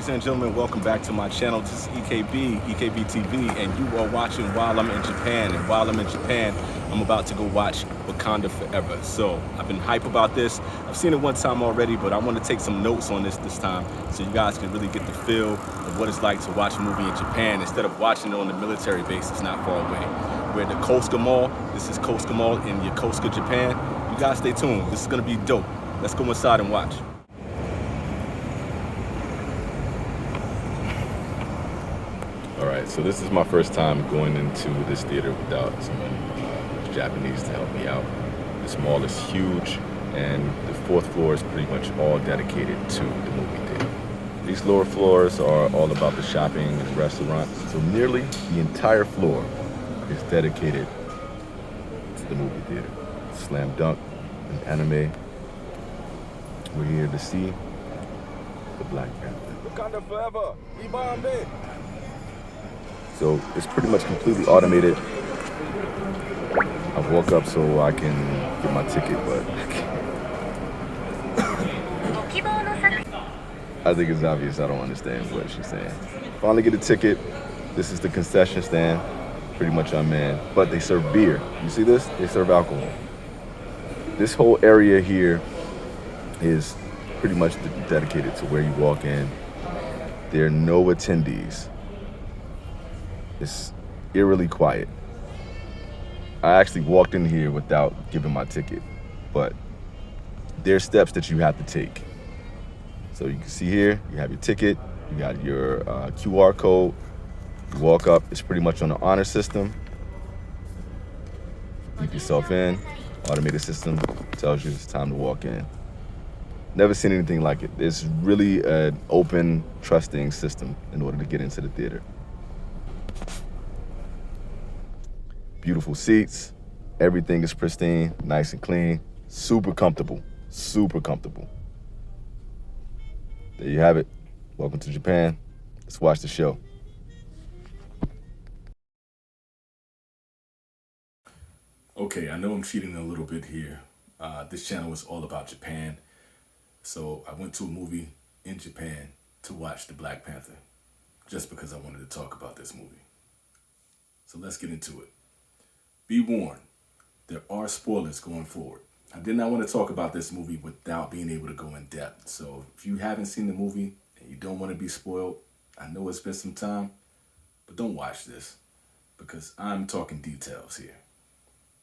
Ladies and gentlemen, welcome back to my channel. This is EKB TV, and you are watching While I'm in Japan. And while I'm in Japan, I'm about to go watch Wakanda Forever. So I've been hype about this. I've seen it one time already, but I want to take some notes on this time so you guys can really get the feel of what it's like to watch a movie in Japan instead of watching it on the military base that's not far away. We're at the Kosuka Mall. This is Kosuka Mall in Yokosuka, Japan. You guys stay tuned. This is going to be dope. Let's go inside and watch. All right, so this is my first time going into this theater without someone who's Japanese to help me out. This mall is huge, and the fourth floor is pretty much all dedicated to the movie theater. These lower floors are all about the shopping and restaurants, so nearly the entire floor is dedicated to the movie theater. Slam dunk and anime. We're here to see the Black Panther. Wakanda Forever! Ibambe! So it's pretty much completely automated. I woke up so I can get my ticket, but I think it's obvious I don't understand what she's saying. Finally get a ticket. This is the concession stand, pretty much unmanned, but they serve beer. You see this? They serve alcohol. This whole area here is pretty much dedicated to where you walk in. There are no attendees. It's eerily quiet. I actually walked in here without giving my ticket, but there are steps that you have to take. So you can see here, you have your ticket, you got your QR code, you walk up, it's pretty much on the honor system. Keep yourself in, automated system tells you it's time to walk in. Never seen anything like it. It's really an open, trusting system in order to get into the theater. Beautiful seats, everything is pristine, nice and clean, super comfortable, super comfortable. There you have it. Welcome to Japan. Let's watch the show. Okay, I know I'm cheating a little bit here. This channel is all about Japan. So I went to a movie in Japan to watch the Black Panther, just because I wanted to talk about this movie. So let's get into it. Be warned, there are spoilers going forward. I did not want to talk about this movie without being able to go in depth. So if you haven't seen the movie and you don't want to be spoiled, I know it's been some time, but don't watch this because I'm talking details here.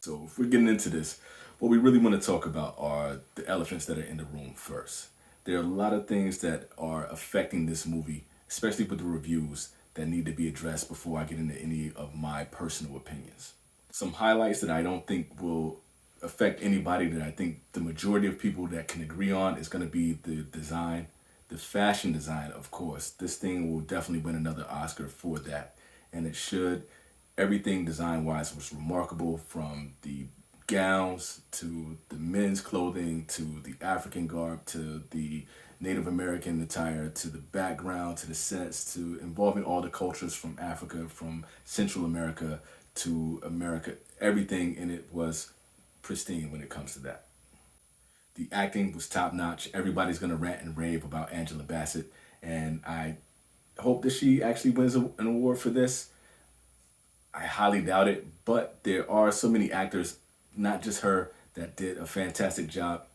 So if we're getting into this, what we really want to talk about are the elephants that are in the room first. There are a lot of things that are affecting this movie, especially with the reviews, that need to be addressed before I get into any of my personal opinions. Some highlights that I don't think will affect anybody, that I think the majority of people that can agree on, is going to be the design, the fashion design, of course. This thing will definitely win another Oscar for that, and it should. Everything design-wise was remarkable, from the gowns to the men's clothing to the African garb to the Native American attire to the background to the sets to involving all the cultures from Africa, from Central America to America. Everything in it was pristine when it comes to that. The acting was top-notch. Everybody's gonna rant and rave about Angela Bassett, and I hope that she actually wins an award for this. I highly doubt it, but there are so many actors, not just her, that did a fantastic job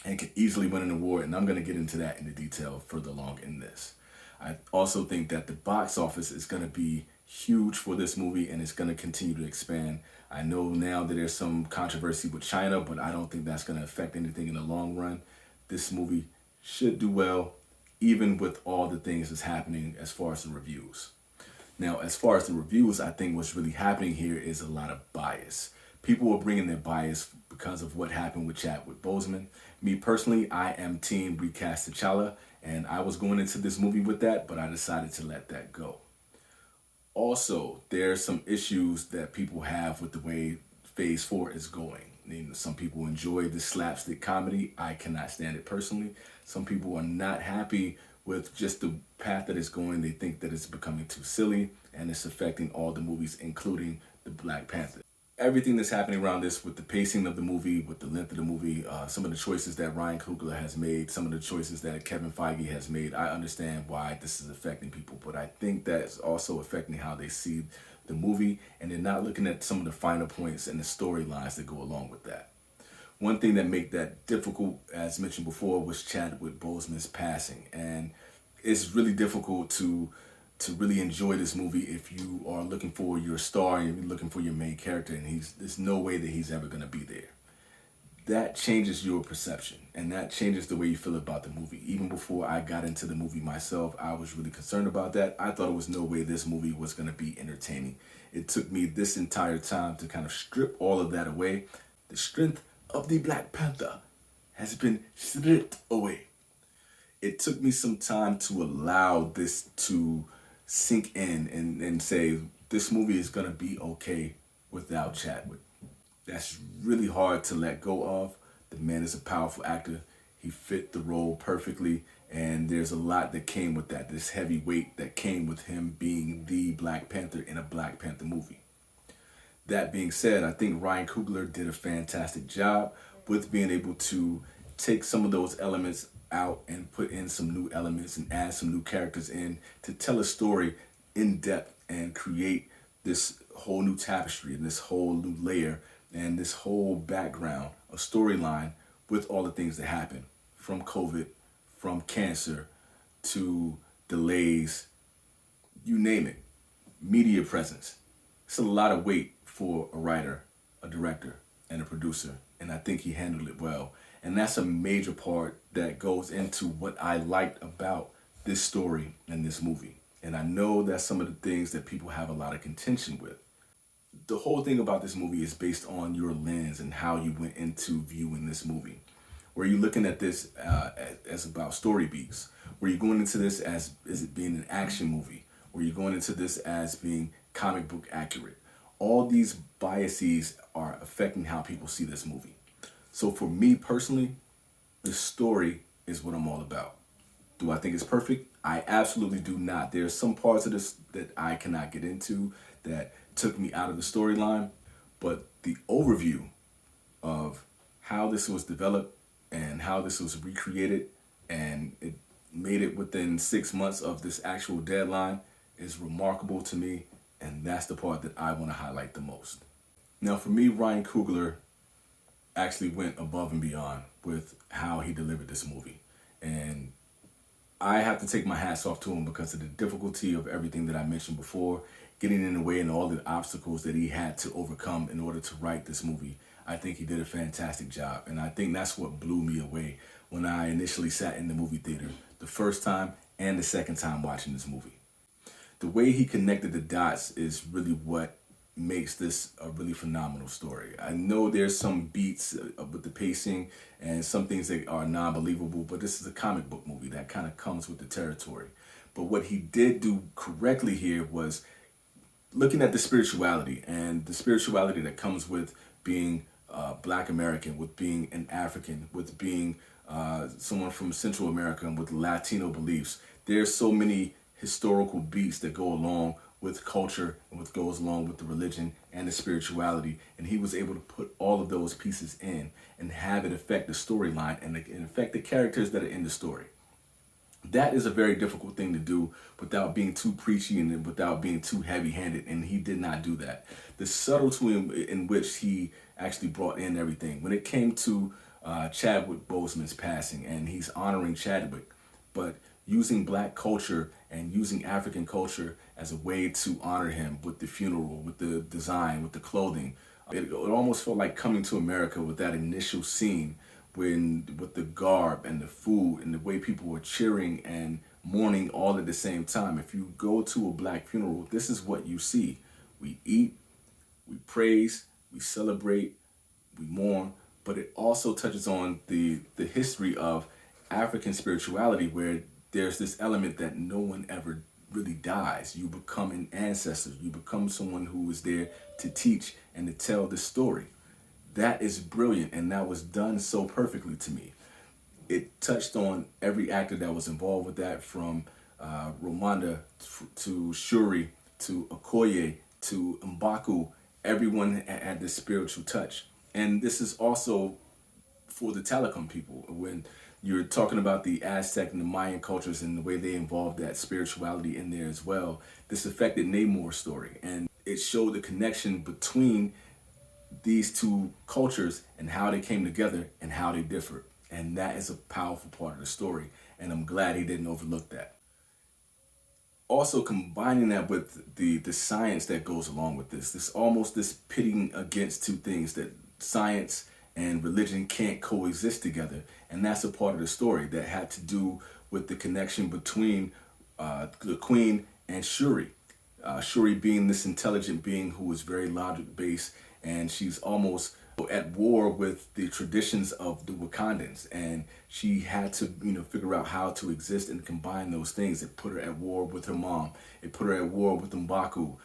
and could easily win an award, and I'm going to get into that in the detail further along in this. I also think that the box office is going to be huge for this movie, and it's going to continue to expand. I know now that there's some controversy with China, but I don't think that's going to affect anything in the long run. This movie should do well, even with all the things that's happening as far as the reviews. Now, as far as the reviews, I think what's really happening here is a lot of bias. People are bringing their bias because of what happened with Chadwick Boseman. Me personally, I am team recast T'Challa, and I was going into this movie with that, but I decided to let that go. Also, there's some issues that people have with the way Phase 4 is going. Some people enjoy the slapstick comedy. I cannot stand it personally. Some people are not happy with just the path that it's going. They think that it's becoming too silly, and it's affecting all the movies, including the Black Panther. everything that's happening around this, with the pacing of the movie, with the length of the movie, some of the choices that Ryan Coogler has made, some of the choices that Kevin Feige has made, I understand why this is affecting people, but I think that's also affecting how they see the movie, and they're not looking at some of the finer points and the storylines that go along with that. One thing that made that difficult, as mentioned before, was Chadwick Boseman's passing, and it's really difficult to really enjoy this movie if you are looking for your star and you're looking for your main character, and there's no way that he's ever going to be there. That changes your perception, and that changes the way you feel about the movie. Even before I got into the movie myself, I was really concerned about that. I thought it was no way this movie was going to be entertaining. It took me this entire time to kind of strip all of that away. The strength of the Black Panther has been stripped away. It took me some time to allow this to sink in and say this movie is gonna be okay without Chadwick. That's really hard to let go of. The man is a powerful actor. He fit the role perfectly, and there's a lot that came with that. This heavy weight that came with him being the Black Panther in a Black Panther movie. That being said, I think Ryan Coogler did a fantastic job with being able to take some of those elements out and put in some new elements and add some new characters in to tell a story in depth and create this whole new tapestry and this whole new layer and this whole background, a storyline with all the things that happen, from COVID, from cancer to delays, you name it, media presence. It's a lot of weight for a writer, a director, and a producer, and I think he handled it well. And that's a major part that goes into what I liked about this story and this movie. And I know that's some of the things that people have a lot of contention with. The whole thing about this movie is based on your lens and how you went into viewing this movie. Were you looking at this as about story beats? Were you going into this as it being an action movie? Were you going into this as being comic book accurate? All these biases are affecting how people see this movie. So for me personally, the story is what I'm all about. Do I think it's perfect? I absolutely do not. There are some parts of this that I cannot get into that took me out of the storyline, but the overview of how this was developed and how this was recreated and it made it within 6 months of this actual deadline is remarkable to me, and that's the part that I want to highlight the most. Now for me, Ryan Coogler actually went above and beyond with how he delivered this movie. And I have to take my hats off to him because of the difficulty of everything that I mentioned before, getting in the way and all the obstacles that he had to overcome in order to write this movie. I think he did a fantastic job. And I think that's what blew me away when I initially sat in the movie theater the first time and the second time watching this movie. The way he connected the dots is really what makes this a really phenomenal story. I know there's some beats with the pacing and some things that are non-believable, but this is a comic book movie that kind of comes with the territory. But what he did do correctly here was looking at the spirituality and the spirituality that comes with being Black American, with being an African, with being someone from Central America and with Latino beliefs. There's so many historical beats that go along with culture and what goes along with the religion and the spirituality, and he was able to put all of those pieces in and have it affect the storyline and affect the characters that are in the story. That is a very difficult thing to do without being too preachy and without being too heavy-handed, and he did not do that. The subtlety in which he actually brought in everything. When it came to Chadwick Boseman's passing, and he's honoring Chadwick, but using Black culture and using African culture as a way to honor him with the funeral, with the design, with the clothing. It almost felt like Coming to America with that initial scene with the garb and the food and the way people were cheering and mourning all at the same time. If you go to a Black funeral, this is what you see. We eat, we praise, we celebrate, we mourn, but it also touches on the history of African spirituality, where there's this element that no one ever really dies. You become an ancestor. You become someone who is there to teach and to tell the story. That is brilliant, and that was done so perfectly to me. It touched on every actor that was involved with that, from Rwanda to Shuri to Okoye to Mbaku, everyone had this spiritual touch. And this is also for the telecom people. When you're talking about the Aztec and the Mayan cultures and the way they involved that spirituality in there as well, this affected Namor's story. And it showed the connection between these two cultures and how they came together and how they differed. And that is a powerful part of the story. And I'm glad he didn't overlook that. Also combining that with the science that goes along with this almost this pitting against two things, that science and religion can't coexist together, and that's a part of the story that had to do with the connection between the queen and Shuri. Shuri being this intelligent being who is very logic based, and she's almost at war with the traditions of the Wakandans, and she had to figure out how to exist and combine those things. It put her at war with her mom. It put her at war with M'Baku,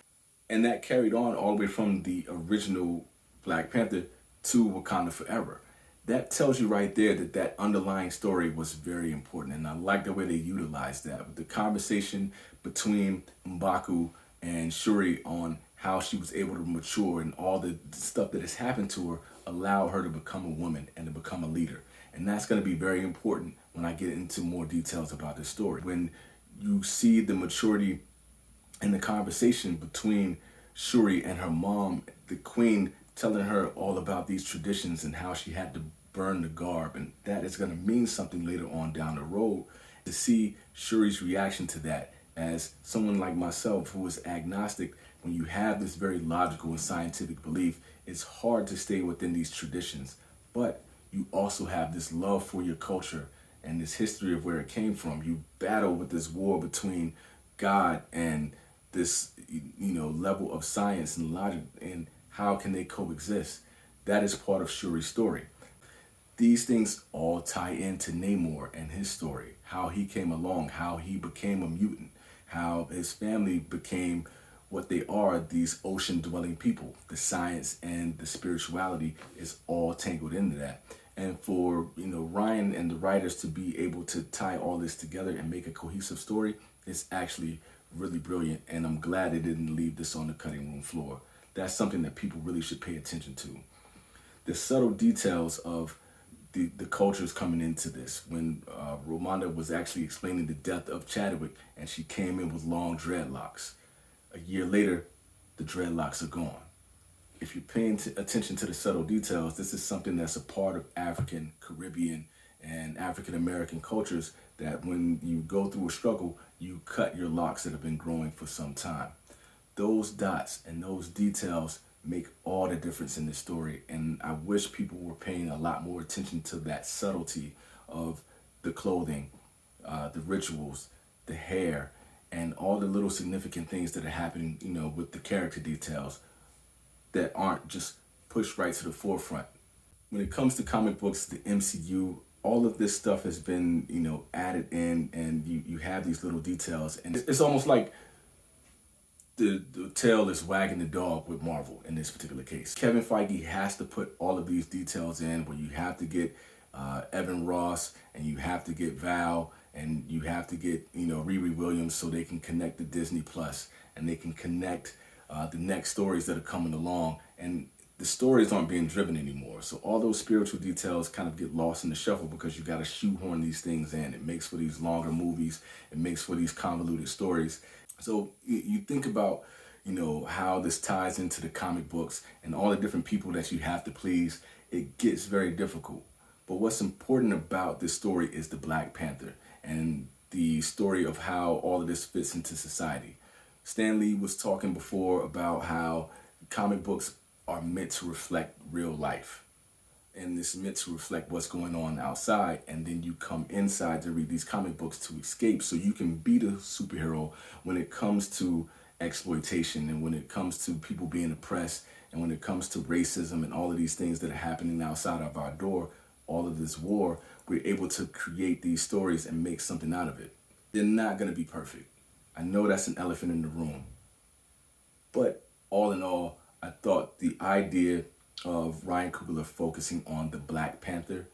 and that carried on all the way from the original Black Panther to Wakanda Forever. That tells you right there that that underlying story was very important, and I like the way they utilized that with the conversation between M'Baku and Shuri on how she was able to mature, and all the stuff that has happened to her allow her to become a woman and to become a leader. And that's going to be very important when I get into more details about this story. When you see the maturity and the conversation between Shuri and her mom, the queen telling her all about these traditions and how she had to burn the garb, and that is going to mean something later on down the road. To see Shuri's reaction to that, as someone like myself who is agnostic, when you have this very logical and scientific belief, it's hard to stay within these traditions. But you also have this love for your culture and this history of where it came from. You battle with this war between God and this level of science and logic, and how can they coexist. That is part of Shuri's story. These things all tie into Namor and his story, how he came along, how he became a mutant, how his family became what they are, these ocean-dwelling people. The science and the spirituality is all tangled into that. And for Ryan and the writers to be able to tie all this together and make a cohesive story is actually really brilliant. And I'm glad they didn't leave this on the cutting room floor. That's something that people really should pay attention to. The subtle details of the cultures coming into this. When Romanda was actually explaining the death of Chadwick, and she came in with long dreadlocks. A year later, the dreadlocks are gone. If you're paying attention to the subtle details, this is something that's a part of African, Caribbean, and African American cultures, that when you go through a struggle, you cut your locks that have been growing for some time. Those dots and those details make all the difference in this story, and I wish people were paying a lot more attention to that subtlety of the clothing, the rituals, the hair, and all the little significant things that are happening, with the character details that aren't just pushed right to the forefront. When it comes to comic books, the MCU, all of this stuff has been, added in, and you have these little details, and it's almost like the tail is wagging the dog with Marvel in this particular case. Kevin Feige has to put all of these details in, where you have to get Evan Ross, and you have to get Val, and you have to get Riri Williams, so they can connect to Disney Plus, and they can connect the next stories that are coming along, and the stories aren't being driven anymore. So all those spiritual details kind of get lost in the shuffle, because you got to shoehorn these things in. It makes for these longer movies. It makes for these convoluted stories. So you think about, how this ties into the comic books and all the different people that you have to please. It gets very difficult. But what's important about this story is the Black Panther and the story of how all of this fits into society. Stan Lee was talking before about how comic books are meant to reflect real life. And it's meant to reflect what's going on outside, and then you come inside to read these comic books to escape, so you can be the superhero when it comes to exploitation, and when it comes to people being oppressed, and when it comes to racism and all of these things that are happening outside of our door, all of this war. We're able to create these stories and make something out of it. They're not going to be perfect. I know that's an elephant in the room, but all in all, I thought the idea of Ryan Coogler focusing on the Black Panther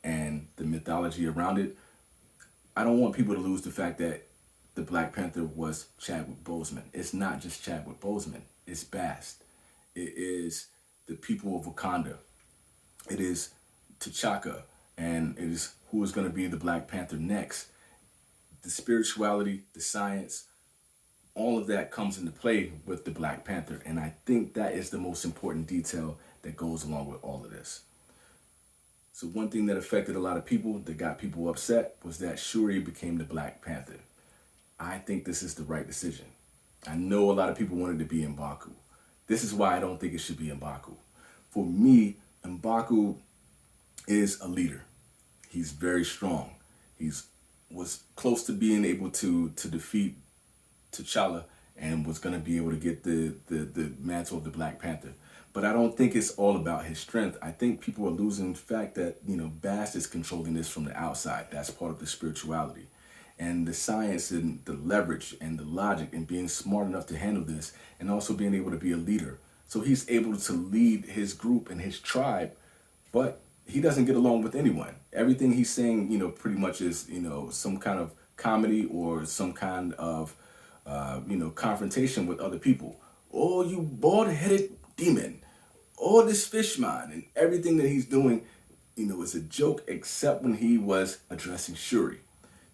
and the mythology around it, I don't want people to lose the fact that the Black Panther was Chadwick Boseman. It's not just Chadwick Boseman, it's Bast. It is the people of Wakanda. It is T'Chaka, and it is who is going to be the Black Panther next. The spirituality, the science, all of that comes into play with the Black Panther, and I think that is the most important detail that goes along with all of this. So one thing that affected a lot of people, that got people upset, was that Shuri became the Black Panther. I think this is the right decision. I know a lot of people wanted to be M'Baku. This is why I don't think it should be M'Baku. For me, M'Baku is a leader. He's very strong. He's was close to being able to defeat T'Challa and was going to be able to get the mantle of the Black Panther. But I don't think it's all about his strength. I think people are losing the fact that, Bast is controlling this from the outside. That's part of the spirituality. And the science and the leverage and the logic and being smart enough to handle this and also being able to be a leader. So he's able to lead his group and his tribe, but he doesn't get along with anyone. Everything he's saying, pretty much is, some kind of comedy or some kind of confrontation with other people. Oh, you bald-headed demon. Oh, this fishman. And everything that he's doing, is a joke, except when he was addressing Shuri.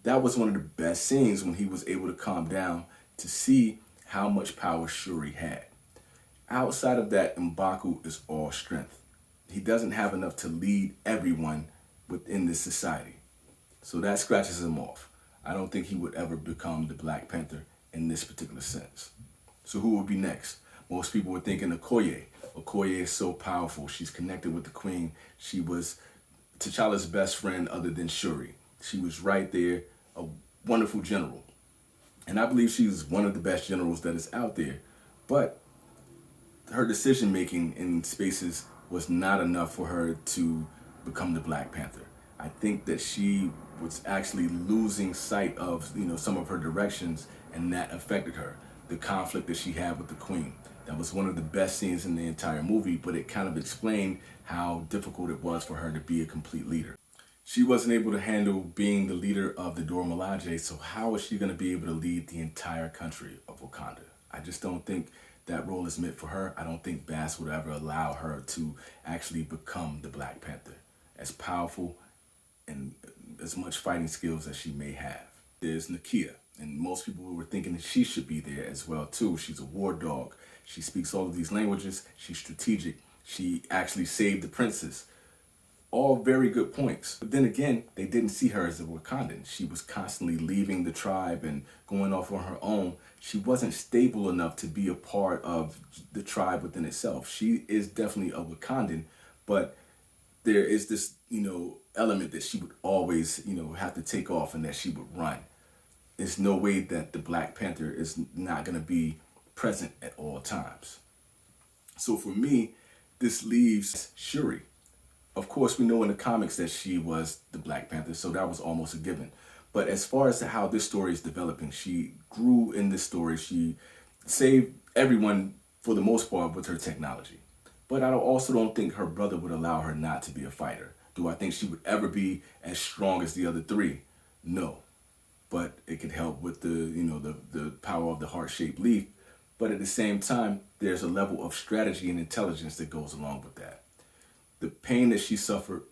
That was one of the best scenes when he was able to calm down to see how much power Shuri had. Outside of that, M'Baku is all strength. He doesn't have enough to lead everyone within this society. So that scratches him off. I don't think he would ever become the Black Panther in this particular sense. So who would be next? Most people were thinking Okoye. Okoye is so powerful. She's connected with the Queen. She was T'Challa's best friend other than Shuri. She was right there, a wonderful general. And I believe she's one of the best generals that is out there. But her decision making in spaces was not enough for her to become the Black Panther. I think that she was actually losing sight of, some of her directions, and that affected her. The conflict that she had with the Queen. That was one of the best scenes in the entire movie, but it kind of explained how difficult it was for her to be a complete leader. She wasn't able to handle being the leader of the Dora Milaje, so how is she going to be able to lead the entire country of Wakanda? I just don't think that role is meant for her. I don't think Bass would ever allow her to actually become the Black Panther. As powerful and as much fighting skills as she may have. There's Nakia, and most people were thinking that she should be there as well too. She's a war dog. She speaks all of these languages. She's strategic. She actually saved the princess. All very good points. But then again, they didn't see her as a Wakandan. She was constantly leaving the tribe and going off on her own. She wasn't stable enough to be a part of the tribe within itself. She is definitely a Wakandan, but there is this, element that she would always, have to take off and that she would run. There's no way that the Black Panther is not going to be present at all times. So for me, this leaves Shuri. Of course, we know in the comics that she was the Black Panther, so that was almost a given. But as far as to how this story is developing, she grew in this story. She saved everyone for the most part with her technology. But I also don't think her brother would allow her not to be a fighter. Do I think she would ever be as strong as the other three? No. But it could help with the power of the heart-shaped leaf. But at the same time, there's a level of strategy and intelligence that goes along with that. The pain that she suffered,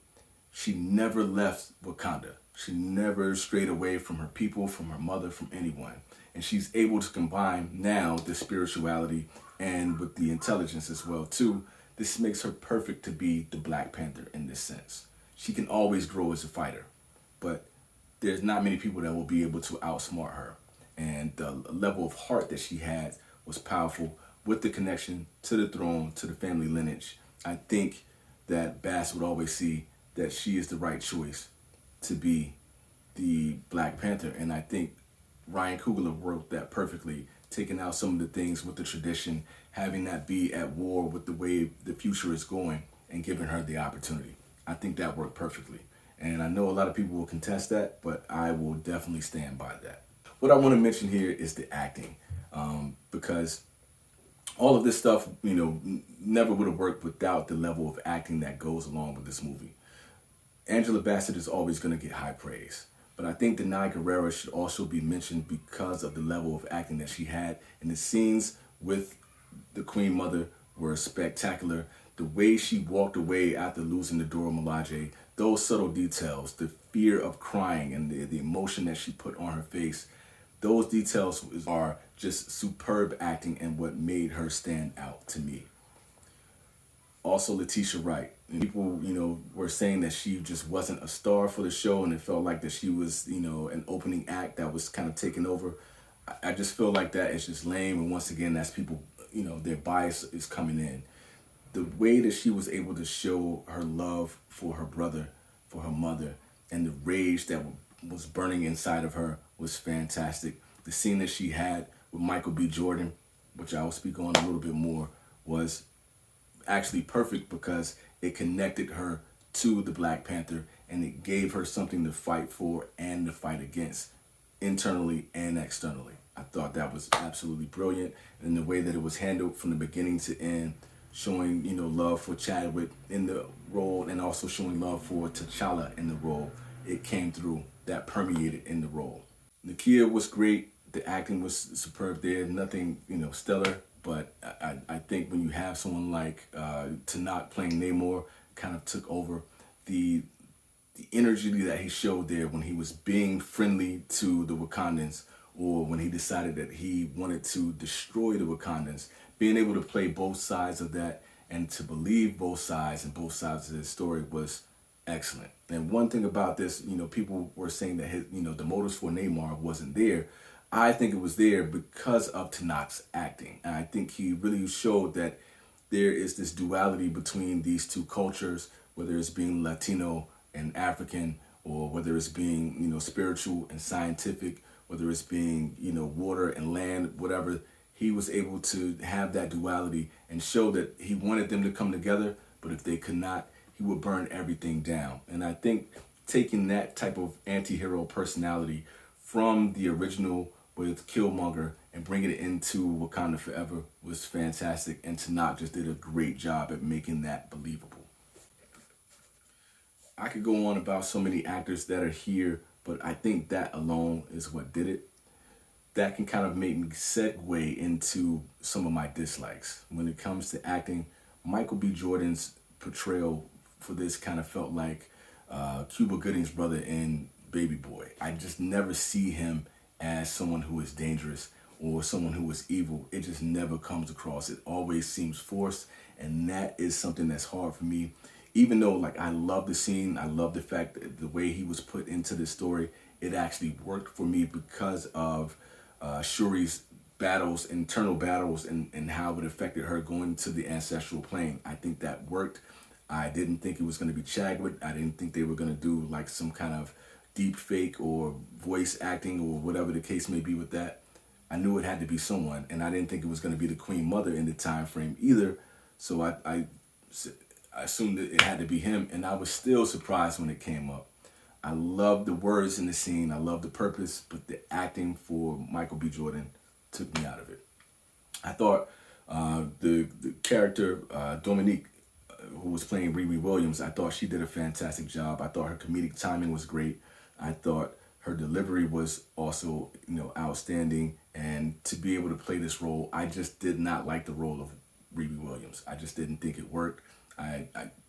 she never left Wakanda. She never strayed away from her people, from her mother, from anyone. And she's able to combine now the spirituality and with the intelligence as well too. This makes her perfect to be the Black Panther in this sense. She can always grow as a fighter, but there's not many people that will be able to outsmart her. And the level of heart that she had was powerful with the connection to the throne, to the family lineage. I think that Bass would always see that she is the right choice to be the Black Panther. And I think Ryan Coogler wrote that perfectly, taking out some of the things with the tradition, having that be at war with the way the future is going, and giving her the opportunity. I think that worked perfectly. And I know a lot of people will contest that, but I will definitely stand by that. What I want to mention here is the acting, because all of this stuff, never would have worked without the level of acting that goes along with this movie. Angela Bassett is always going to get high praise, but I think Denai Guerrera should also be mentioned because of the level of acting that she had in the scenes with the Queen Mother were spectacular. The way she walked away after losing the Dora Milaje, those subtle details, the fear of crying and the emotion that she put on her face, those details are just superb acting and what made her stand out to me. Also, Letitia Wright. And people, were saying that she just wasn't a star for the show, and it felt like that she was, an opening act that was kind of taking over. I just feel like that is just lame, and once again, that's people, their bias is coming in. The way that she was able to show her love for her brother, for her mother, and the rage that was burning inside of her was fantastic. The scene that she had with Michael B. Jordan, which I will speak on a little bit more, was actually perfect because it connected her to the Black Panther and it gave her something to fight for and to fight against internally and externally. I thought that was absolutely brilliant, and the way that it was handled from the beginning to end, showing love for Chadwick in the role and also showing love for T'Challa in the role. It came through. That permeated in the role. Nakia was great. The acting was superb there. Nothing stellar, but I think when you have someone like Tanakh playing Namor, kind of took over. The energy that he showed there when he was being friendly to the Wakandans, or when he decided that he wanted to destroy the Wakandans, being able to play both sides of that and to believe both sides and both sides of the story was excellent. And one thing about this, people were saying that his, the motives for Namor wasn't there. I think it was there because of Tanakh's acting. And I think he really showed that there is this duality between these two cultures, whether it's being Latino and African, or whether it's being, spiritual and scientific, whether it's being, water and land, whatever. He was able to have that duality and show that he wanted them to come together, but if they could not, he would burn everything down. And I think taking that type of anti-hero personality from the original with Killmonger and bringing it into Wakanda Forever was fantastic, and Tanakh just did a great job at making that believable. I could go on about so many actors that are here, but I think that alone is what did it. That can kind of make me segue into some of my dislikes. When it comes to acting, Michael B. Jordan's portrayal for this kind of felt like Cuba Gooding's brother in Baby Boy. I just never see him as someone who is dangerous or someone who is evil. It just never comes across. It always seems forced, and that is something that's hard for me. Even though, like, I love the scene, I love the fact that the way he was put into the story, it actually worked for me because of Shuri's battles, internal battles, and how it affected her going to the ancestral plane. I think that worked. I didn't think it was going to be Chadwick. I didn't think they were going to do like some kind of deep fake or voice acting or whatever the case may be with that. I knew it had to be someone, and I didn't think it was going to be the Queen Mother in the time frame either. So I assumed that it had to be him, and I was still surprised when it came up. I love the words in the scene. I love the purpose, but the acting for Michael B. Jordan took me out of it. I thought the character Dominique, who was playing Riri Williams, I thought she did a fantastic job. I thought her comedic timing was great. I thought her delivery was also, outstanding. And to be able to play this role, I just did not like the role of Riri Williams. I just didn't think it worked. I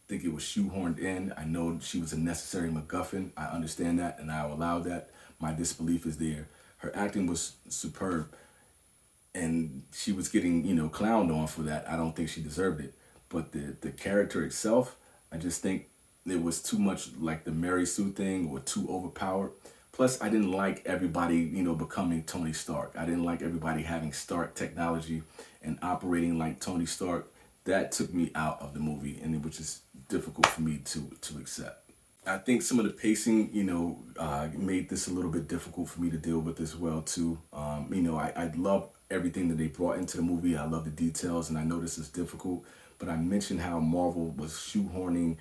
think it was shoehorned in. I know she was a necessary MacGuffin. I understand that, and I allow that. My disbelief is there. Her acting was superb, and she was getting, clowned on for that. I don't think she deserved it. But the character itself, I just think it was too much like the Mary Sue thing, or too overpowered. Plus, I didn't like everybody, becoming Tony Stark. I didn't like everybody having Stark technology and operating like Tony Stark. That took me out of the movie, and it was just difficult for me to accept. I think some of the pacing, made this a little bit difficult for me to deal with as well too. I love everything that they brought into the movie. I love the details, and I know this is difficult, but I mentioned how Marvel was shoehorning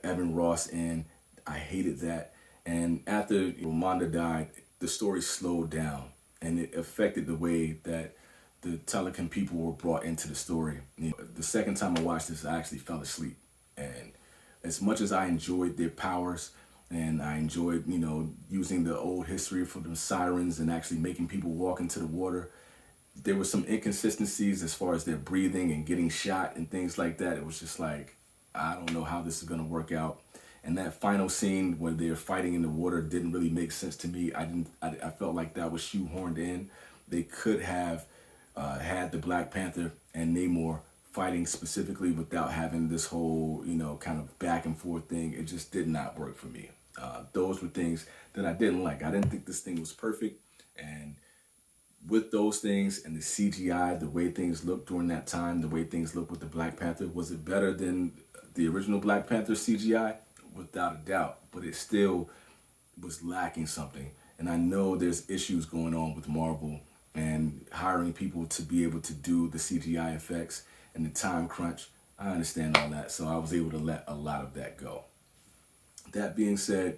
Evan Ross in. I hated that. And after Ramonda died, the story slowed down, and it affected the way that the Telecan people were brought into the story. The second time I watched this, I actually fell asleep. And as much as I enjoyed their powers, and I enjoyed, using the old history for the sirens and actually making people walk into the water, there were some inconsistencies as far as their breathing and getting shot and things like that. It was just like, I don't know how this is going to work out. And that final scene where they're fighting in the water didn't really make sense to me. I felt like that was shoehorned in. They could have had the Black Panther and Namor fighting specifically without having this whole, kind of back and forth thing. It just did not work for me. Those were things that I didn't like. I didn't think this thing was perfect. And with those things and the CGI, the way things looked during that time, the way things looked with the Black Panther, was it better than the original Black Panther CGI? Without a doubt, but it still was lacking something. And I know there's issues going on with Marvel and hiring people to be able to do the CGI effects and the time crunch. I understand all that, so I was able to let a lot of that go. That being said,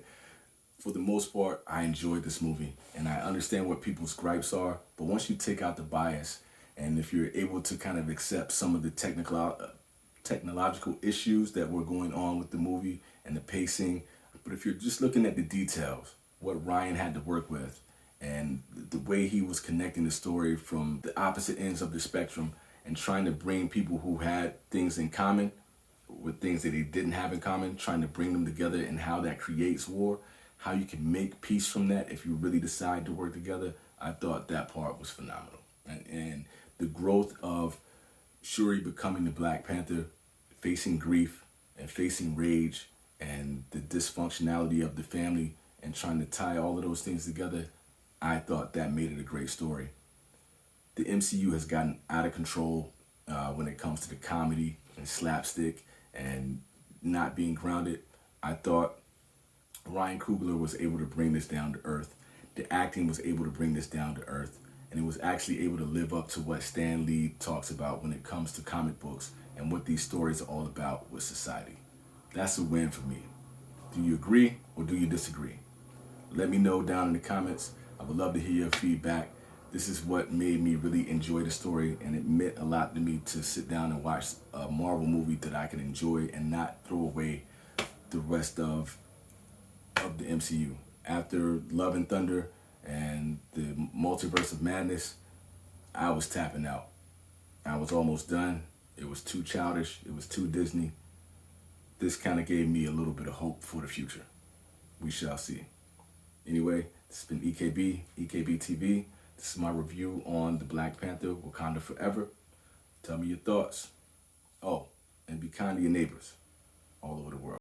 for the most part, I enjoyed this movie, and I understand what people's gripes are. But once you take out the bias, and if you're able to kind of accept some of the technological issues that were going on with the movie and the pacing, but if you're just looking at the details, what Ryan had to work with, and the way he was connecting the story from the opposite ends of the spectrum and trying to bring people who had things in common with things that they didn't have in common, trying to bring them together, and how that creates war, how you can make peace from that if you really decide to work together. I thought that part was phenomenal. And the growth of Shuri becoming the Black Panther, facing grief and facing rage and the dysfunctionality of the family and trying to tie all of those things together, I thought that made it a great story. The MCU has gotten out of control when it comes to the comedy and slapstick and not being grounded. I thought Ryan Coogler was able to bring this down to earth. The acting was able to bring this down to earth. And it was actually able to live up to what Stan Lee talks about when it comes to comic books and what these stories are all about with society. That's a win for me. Do you agree or do you disagree? Let me know down in the comments. I would love to hear your feedback. This is what made me really enjoy the story, and it meant a lot to me to sit down and watch a Marvel movie that I can enjoy and not throw away the rest of the MCU. After Love and Thunder and the Multiverse of Madness, I was tapping out. I was almost done. It was too childish. It was too Disney. This kind of gave me a little bit of hope for the future. We shall see. Anyway, this has been EKB TV. This is my review on the Black Panther, Wakanda Forever. Tell me your thoughts. Oh, and be kind to your neighbors all over the world.